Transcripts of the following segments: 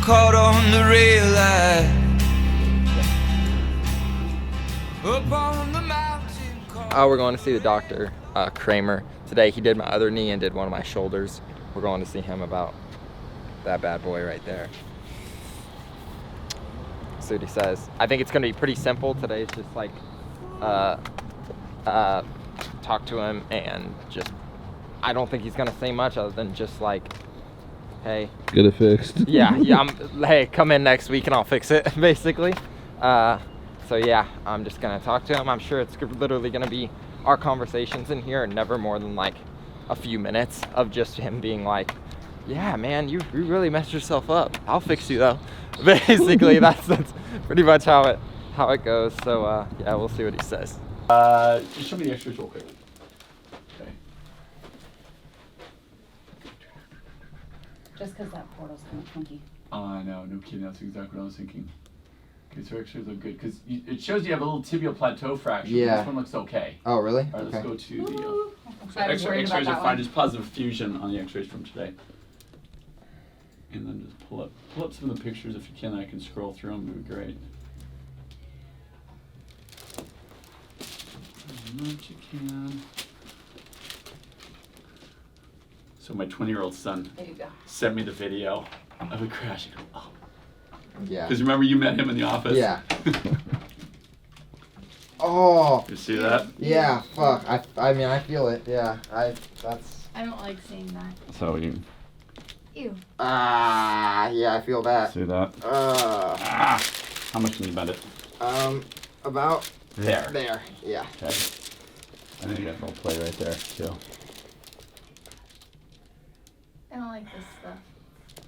caught on the rail light. Up on the mountain. We're going to see the doctor, Kramer. Today he did my other knee and did one of my shoulders. We're going to see him about that bad boy right there. See what he says. I think it's going to be pretty simple today. It's just like talk to him and just, I don't think he's going to say much other than just like, hey, get it fixed. yeah, hey, come in next week and I'll fix it, basically. So yeah, I'm just gonna talk to him. I'm sure it's literally gonna be our conversations in here and never more than like a few minutes of just him being like, yeah, man, you really messed yourself up. I'll fix you though. Basically, that's pretty much how it goes. So yeah, we'll see what he says. Just show me the extras real quick. Okay. Just because that portal's kind of funky. I know, no kidding. That's exactly what I was thinking. Okay, so extras look good because it shows you have a little tibial plateau fracture. Yeah. This one looks okay. Oh, really? All right, let's go to the. So I was worried about X-rays that are fine. one. Just positive fusion on the X-rays from today. And then just pull up some of the pictures if you can. I can scroll through them. It would be great. As much you can. So my 20-year-old son There you go. sent me the video of the crash. I go, oh. Yeah. Because remember you met him in the office? Yeah. Oh. You see that? Yeah. Fuck. I mean, I feel it. Yeah. That's. I don't like seeing that. So you Ew. Yeah, I feel that. see that? How much can you bend it? About There. there. Yeah. Okay. I think you got a little play right there too. I don't like this stuff.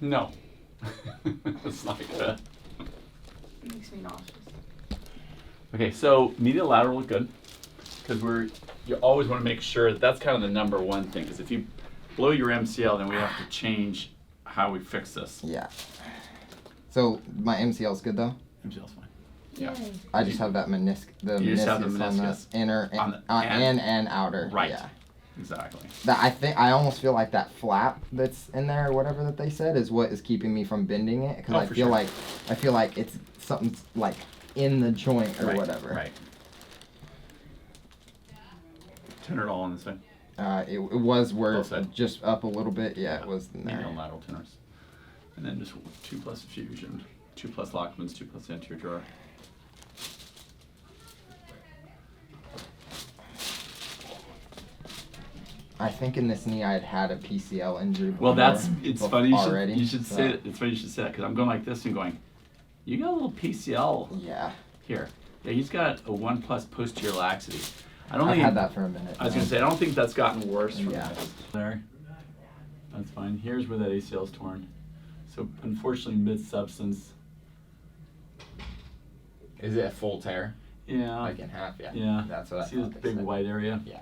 No. It's not good. It makes me nauseous. Okay, so medial lateral look good because you always want to make sure that's kind of the number one thing because if you blow your MCL, then we have to change how we fix this. Yeah. So my MCL's good though. MCL's fine. Yay. Yeah. I just have that meniscus. The You meniscus just have the on the meniscus. inner On the- and outer. Right. Yeah. Exactly. That I almost feel like that flap that's in there or whatever that they said is what is keeping me from bending it because Oh, I for feel sure. like it's something like in the joint or Right, whatever. Right. Turn it all on this way. It was where Both sides. just up a little bit. Yeah, it was in there. Medial and lateral tenors. And then just 2+ fusion, 2+ Lockmans, 2+ anterior drawer. I think in this knee I'd had a PCL injury before. Well, it's funny already, you should say it. It's funny you should say that because I'm going like this and going, you got a little PCL Yeah. here. Yeah, he's got a 1+ posterior laxity. I don't I've think had that for a minute. I was gonna say I don't think that's gotten worse from Yeah. this. There. That's fine. Here's where that ACL is torn. So unfortunately, mid-substance. Is it a full tear? Yeah. Like in half? Yeah. Yeah. That's what I See this thought they big said. white area? Yeah.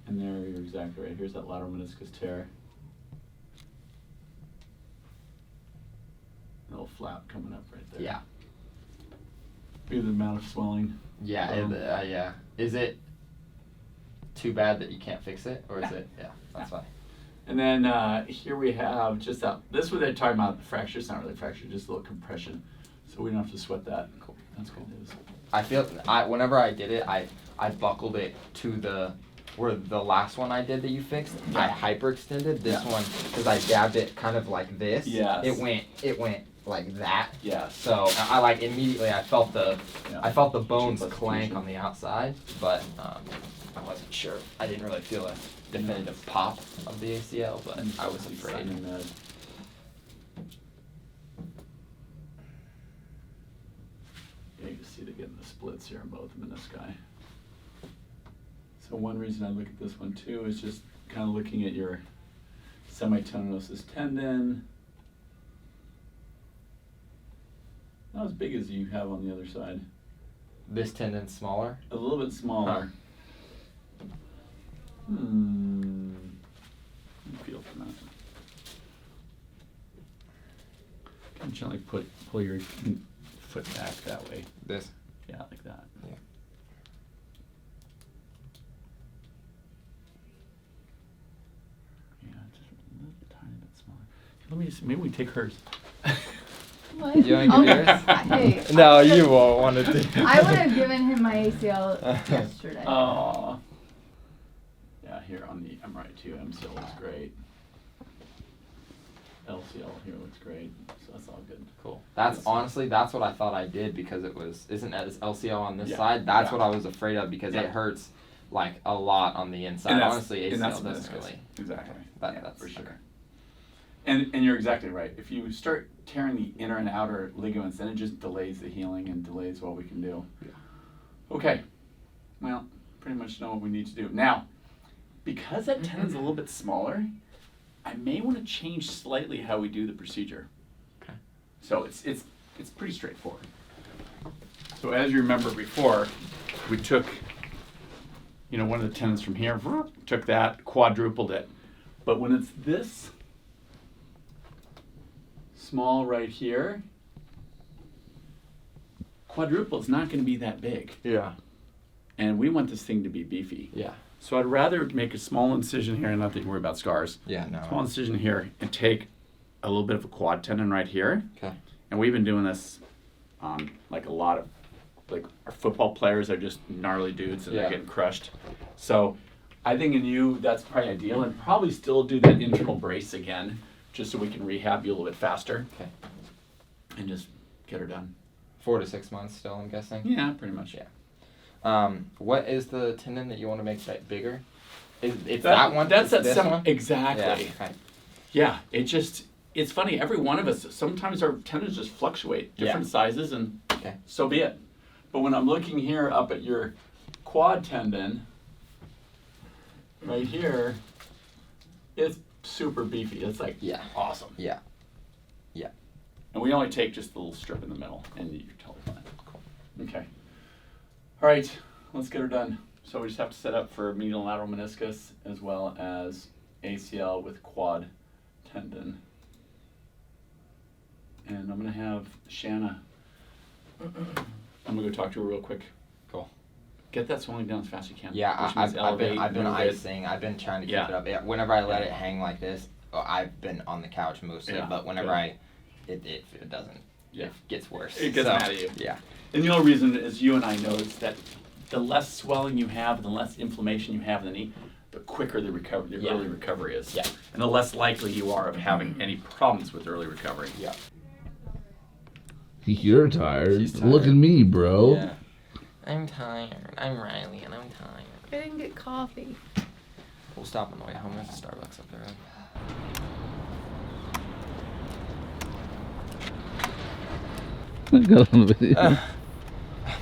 And there, you're exactly right. Here's that lateral meniscus tear. A little flap coming up right there. Yeah. Look at the amount of swelling. Yeah. Yeah. Is it too bad that you can't fix it, or is it? Yeah. That's fine. And then here we have just that. This is what they're talking about. The fracture. It's not really a fracture, just a little compression. So we don't have to sweat that. Cool. That's good news. I feel whenever I did it, I buckled it to the where the last one I did that you fixed. I hyperextended this one because I dabbed it kind of like this. Yes. It went like that. Yes. So I like immediately I felt the bones Plus clank fusion. on the outside, but I wasn't sure. I didn't really feel a definitive pop of the ACL, but I was afraid. Yeah, you can see they're getting the splits here in both menisci. So one reason I look at this one too is just kind of looking at your semitendinosus tendon. Not as big as you have on the other side. This tendon's smaller. A little bit smaller. Let me feel for that. Can gently pull your foot back that way. This. Yeah, like that. Yeah. Yeah, just a Let me see, maybe we take hers. What? You wanna give yours? Hey, No, you won't want to do. I would have given him my ACL yesterday. Aw. Yeah, here on the MRI too, MCL looks great. LCL here looks great, so that's all good. Cool. That's honestly, that's what I thought I did because it was, isn't it LCL on this Yeah, side? That's yeah. what I was afraid of because Yeah. it hurts like a lot on the inside. And that's- Honestly, and that's ACL doesn't meniscus. really. Exactly. That's For sure. okay. And you're exactly right. If you start tearing the inner and outer ligaments, then it just delays the healing and delays what we can do. Yeah. Okay. Well, pretty much know what we need to do. Now, because that tendon's a little bit smaller, I may want to change slightly how we do the procedure. Okay. So it's pretty straightforward. So as you remember before, we took, one of the tendons from here, took that, quadrupled it. But when it's this small right here, quadruple is not going to be that big. Yeah. And we want this thing to be beefy. Yeah. So I'd rather make a small incision here, and not that you worry about scars. Yeah, no. Small incision here, and take a little bit of a quad tendon right here. Okay. And we've been doing this on like a lot of, like our football players are just gnarly dudes and Yeah. they're getting crushed. So I think in you, that's probably ideal, and probably still do that internal brace again, just so we can rehab you a little bit faster. Okay. And just get her done. 4 to 6 months still, I'm guessing. Yeah, pretty much. Yeah. What is the tendon that you want to make that bigger? It's that one? That's It's that this one? exactly. Yeah. Okay. Yeah, it's funny. Every one of us, sometimes our tendons just fluctuate, different sizes, and Okay. so be it. But when I'm looking here up at your quad tendon, right here, it's super beefy. It's like awesome. Yeah. Yeah. And we only take just the little strip in the middle, and you're totally fine. Cool. Okay. All right, let's get her done. So we just have to set up for medial and lateral meniscus as well as ACL with quad tendon. And I'm gonna have Shanna. I'm gonna go talk to her real quick. Cool. Get that swelling down as fast as you can. Yeah, Which means I've been elevate, move it. icing. I've been trying to keep it up. Yeah, whenever I let it hang like this, I've been on the couch mostly. Yeah, but whenever good. it doesn't. Yeah. It gets worse. It gets mad at you. Yeah. And the only reason, as you and I know, is that the less swelling you have and the less inflammation you have in the knee, the quicker the recovery, early recovery is. Yeah. And the less likely you are of having any problems with early recovery. Yeah. You're tired. She's tired. Look at me, bro. Yeah. I'm tired. I'm Riley, and I'm tired. I didn't get coffee. We'll stop on the way home at the Starbucks up the road. I got on the video.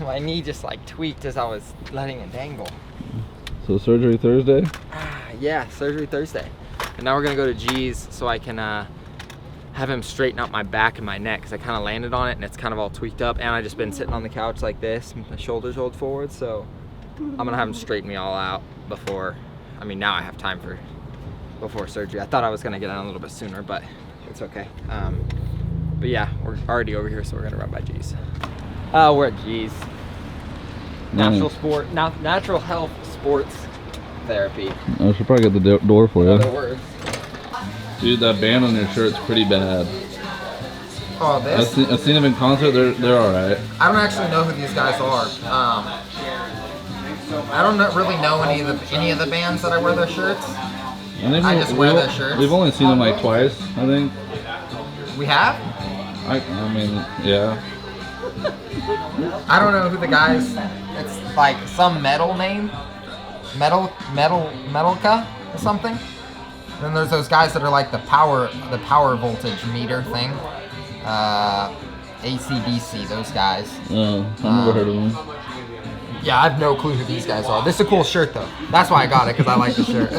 My knee just like tweaked as I was letting it dangle. So surgery Thursday? Yeah, surgery Thursday. And now we're gonna go to G's so I can have him straighten out my back and my neck because I kind of landed on it and it's kind of all tweaked up, and I just been sitting on the couch like this, my shoulders rolled forward, so I'm gonna have him straighten me all out before, now I have time for before surgery. I thought I was gonna get on a little bit sooner, but it's okay. But yeah, we're already over here, so we're gonna run by G's. We're at G's. Natural health sports therapy. I should probably get the door for you. Other words. Dude, that band on your shirt's pretty bad. Oh, this? I've seen them in concert. They're all right. I don't actually know who these guys are. I don't really know any of the bands that I wear their shirts. I just wear their shirts. We've only seen them like twice, I think. We have? Yeah. I don't know who the guys. It's like some metal name, Metalka or something. And then there's those guys that are like the power voltage meter thing. AC/DC, those guys. Oh, I've never heard of them. Yeah, I have no clue who these guys are. This is a cool shirt though. That's why I got it, because I like the shirt.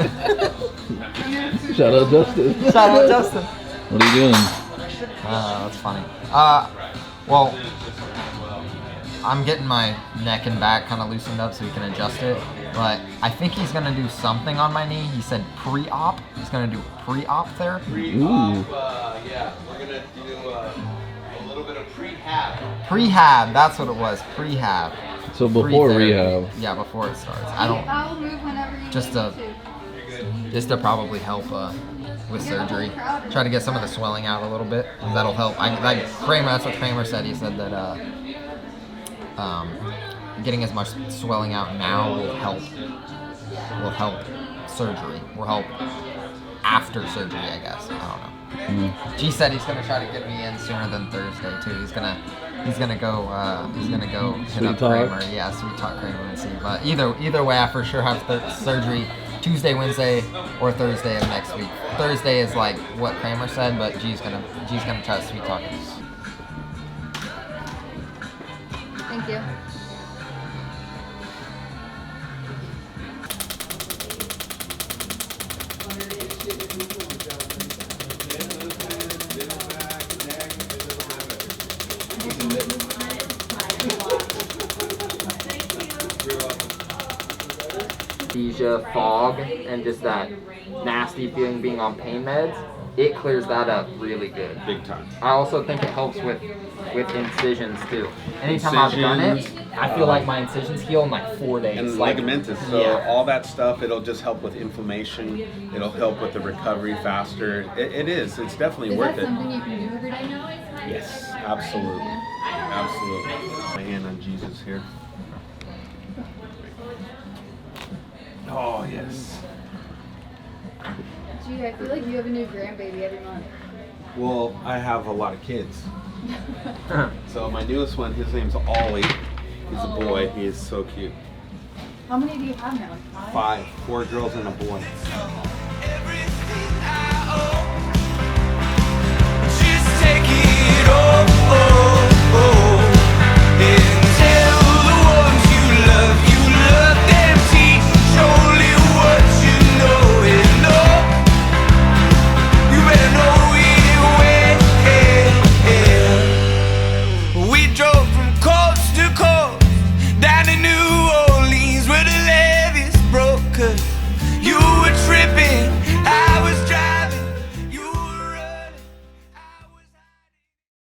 Shout out Justin. Shout out Justin. What are you doing? That's funny. Well, I'm getting my neck and back kind of loosened up so we can adjust it. But I think he's going to do something on my knee. He said pre-op. He's going to do pre-op therapy. Ooh. Yeah, we're going to do a little bit of prehab. Prehab, that's what it was. Prehab. So before Pre-therapy. rehab. Yeah, before it starts. I'll move whenever you Just need a- me to. You're good. just to probably help with surgery. Try to get some of the swelling out a little bit. That'll help. Kramer, that's what Kramer said. He said that getting as much swelling out now will help surgery. Will help after surgery, I guess. I don't know. G said he's gonna try to get me in sooner than Thursday too. He's gonna go hit up Kramer. Yeah, sweet talk Kramer and see. But either way, I for sure have surgery Tuesday, Wednesday, or Thursday of next week. Thursday is like what Kramer said, but G's gonna try to sweet talk. Thank you. Anesthesia, fog, and just that nasty feeling being on pain meds, it clears that up really good. Big time. I also think it helps with incisions too. Anytime I've done it, I feel like my incisions heal in like 4 days. And like, ligamentous, so yeah. all that stuff, it'll just help with inflammation. It'll help with the recovery faster. It's definitely worth Is that it. something you can do every day now? Yes, absolutely. Absolutely. My hand on Jesus here. Oh, yes. Gee, I feel like you have a new grandbaby every month. Well, I have a lot of kids. So my newest one, his name's Ollie. He's a boy. He is so cute. How many do you have now? Like 5? 4 girls and a boy.